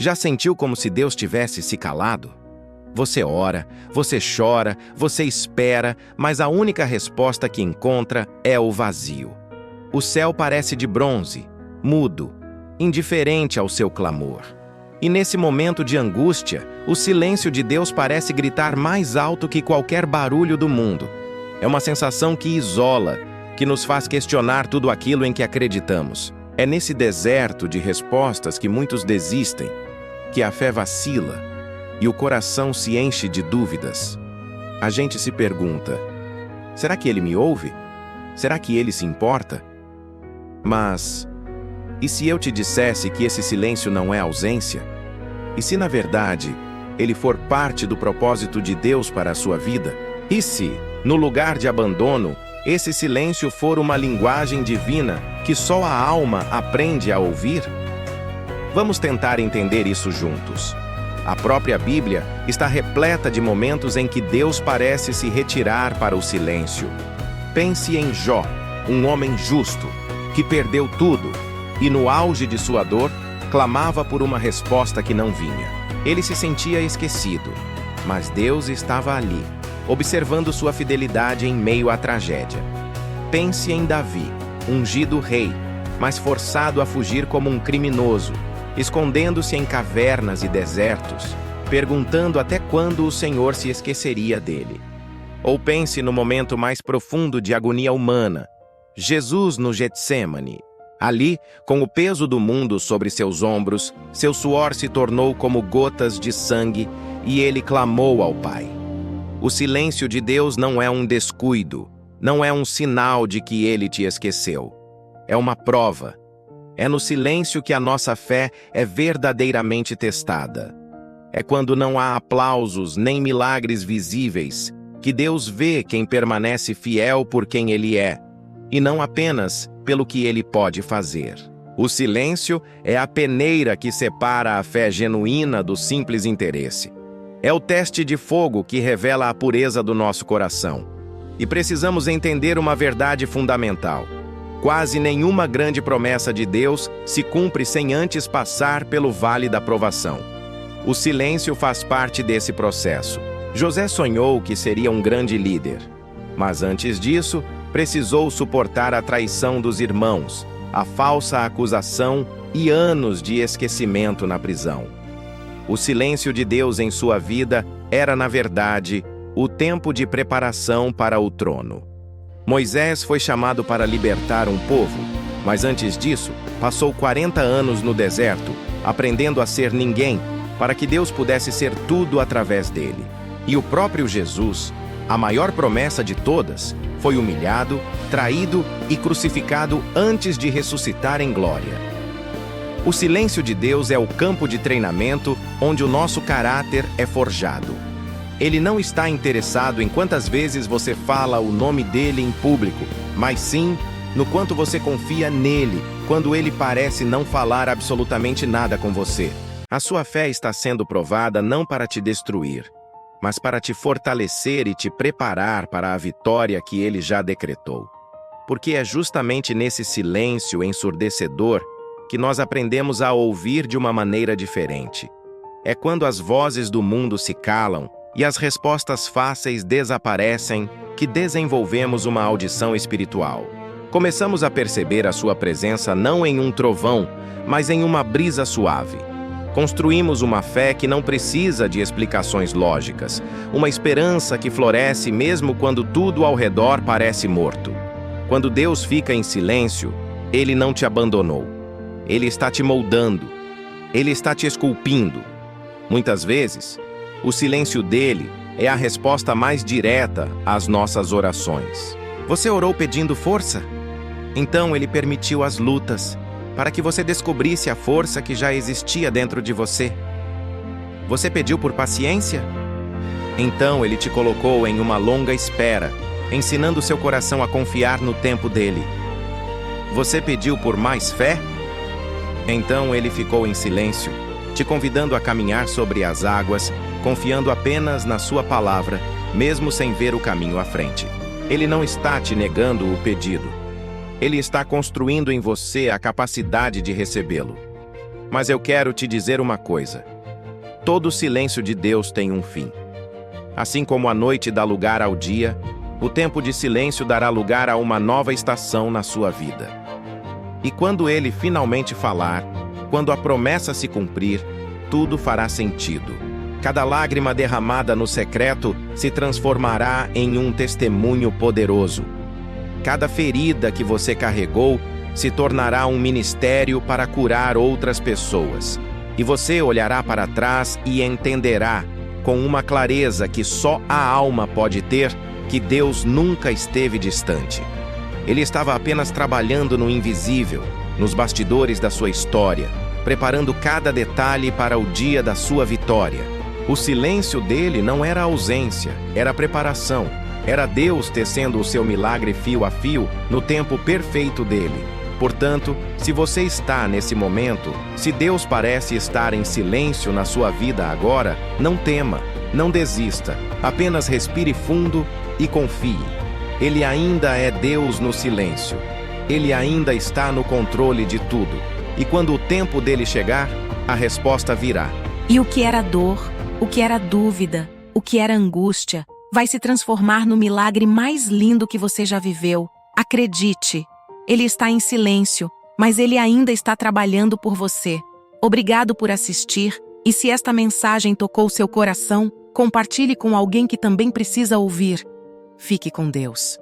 Já sentiu como se Deus tivesse se calado? Você ora, você chora, você espera, mas a única resposta que encontra é o vazio. O céu parece de bronze, mudo, indiferente ao seu clamor. E nesse momento de angústia, o silêncio de Deus parece gritar mais alto que qualquer barulho do mundo. É uma sensação que isola, que nos faz questionar tudo aquilo em que acreditamos. É nesse deserto de respostas que muitos desistem, que a fé vacila e o coração se enche de dúvidas. A gente se pergunta: será que ele me ouve? Será que ele se importa? Mas, e se eu te dissesse que esse silêncio não é ausência? E se, na verdade, ele for parte do propósito de Deus para a sua vida? E se, no lugar de abandono, esse silêncio for uma linguagem divina que só a alma aprende a ouvir? Vamos tentar entender isso juntos. A própria Bíblia está repleta de momentos em que Deus parece se retirar para o silêncio. Pense em Jó, um homem justo, que perdeu tudo e, no auge de sua dor, clamava por uma resposta que não vinha. Ele se sentia esquecido, mas Deus estava ali, observando sua fidelidade em meio à tragédia. Pense em Davi, ungido rei, mas forçado a fugir como um criminoso, escondendo-se em cavernas e desertos, perguntando até quando o Senhor se esqueceria dele. Ou pense no momento mais profundo de agonia humana, Jesus no Getsêmani. Ali, com o peso do mundo sobre seus ombros, seu suor se tornou como gotas de sangue e ele clamou ao Pai. O silêncio de Deus não é um descuido, não é um sinal de que ele te esqueceu. É uma prova. É no silêncio que a nossa fé é verdadeiramente testada. É quando não há aplausos nem milagres visíveis que Deus vê quem permanece fiel por quem Ele é, e não apenas pelo que Ele pode fazer. O silêncio é a peneira que separa a fé genuína do simples interesse. É o teste de fogo que revela a pureza do nosso coração. E precisamos entender uma verdade fundamental. Quase nenhuma grande promessa de Deus se cumpre sem antes passar pelo vale da provação. O silêncio faz parte desse processo. José sonhou que seria um grande líder, mas antes disso, precisou suportar a traição dos irmãos, a falsa acusação e anos de esquecimento na prisão. O silêncio de Deus em sua vida era, na verdade, o tempo de preparação para o trono. Moisés foi chamado para libertar um povo, mas antes disso, passou 40 anos no deserto, aprendendo a ser ninguém, para que Deus pudesse ser tudo através dele. E o próprio Jesus, a maior promessa de todas, foi humilhado, traído e crucificado antes de ressuscitar em glória. O silêncio de Deus é o campo de treinamento onde o nosso caráter é forjado. Ele não está interessado em quantas vezes você fala o nome dele em público, mas sim no quanto você confia nele quando ele parece não falar absolutamente nada com você. A sua fé está sendo provada não para te destruir, mas para te fortalecer e te preparar para a vitória que ele já decretou. Porque é justamente nesse silêncio ensurdecedor que nós aprendemos a ouvir de uma maneira diferente. É quando as vozes do mundo se calam e as respostas fáceis desaparecem que desenvolvemos uma audição espiritual. Começamos a perceber a sua presença não em um trovão, mas em uma brisa suave. Construímos uma fé que não precisa de explicações lógicas, uma esperança que floresce mesmo quando tudo ao redor parece morto. Quando Deus fica em silêncio, Ele não te abandonou. Ele está te moldando. Ele está te esculpindo. Muitas vezes, o silêncio dele é a resposta mais direta às nossas orações. Você orou pedindo força? Então Ele permitiu as lutas, para que você descobrisse a força que já existia dentro de você. Você pediu por paciência? Então Ele te colocou em uma longa espera, ensinando seu coração a confiar no tempo dele. Você pediu por mais fé? Então Ele ficou em silêncio, te convidando a caminhar sobre as águas, confiando apenas na sua palavra, mesmo sem ver o caminho à frente. Ele não está te negando o pedido. Ele está construindo em você a capacidade de recebê-lo. Mas eu quero te dizer uma coisa. Todo silêncio de Deus tem um fim. Assim como a noite dá lugar ao dia, o tempo de silêncio dará lugar a uma nova estação na sua vida. E quando ele finalmente falar, quando a promessa se cumprir, tudo fará sentido. Cada lágrima derramada no secreto se transformará em um testemunho poderoso. Cada ferida que você carregou se tornará um ministério para curar outras pessoas. E você olhará para trás e entenderá, com uma clareza que só a alma pode ter, que Deus nunca esteve distante. Ele estava apenas trabalhando no invisível, nos bastidores da sua história, preparando cada detalhe para o dia da sua vitória. O silêncio dele não era ausência, era preparação. Era Deus tecendo o seu milagre fio a fio no tempo perfeito dele. Portanto, se você está nesse momento, se Deus parece estar em silêncio na sua vida agora, não tema, não desista, apenas respire fundo e confie. Ele ainda é Deus no silêncio. Ele ainda está no controle de tudo. E quando o tempo dele chegar, a resposta virá. E o que era dor, o que era dúvida, o que era angústia, vai se transformar no milagre mais lindo que você já viveu. Acredite, ele está em silêncio, mas ele ainda está trabalhando por você. Obrigado por assistir, e se esta mensagem tocou seu coração, compartilhe com alguém que também precisa ouvir. Fique com Deus.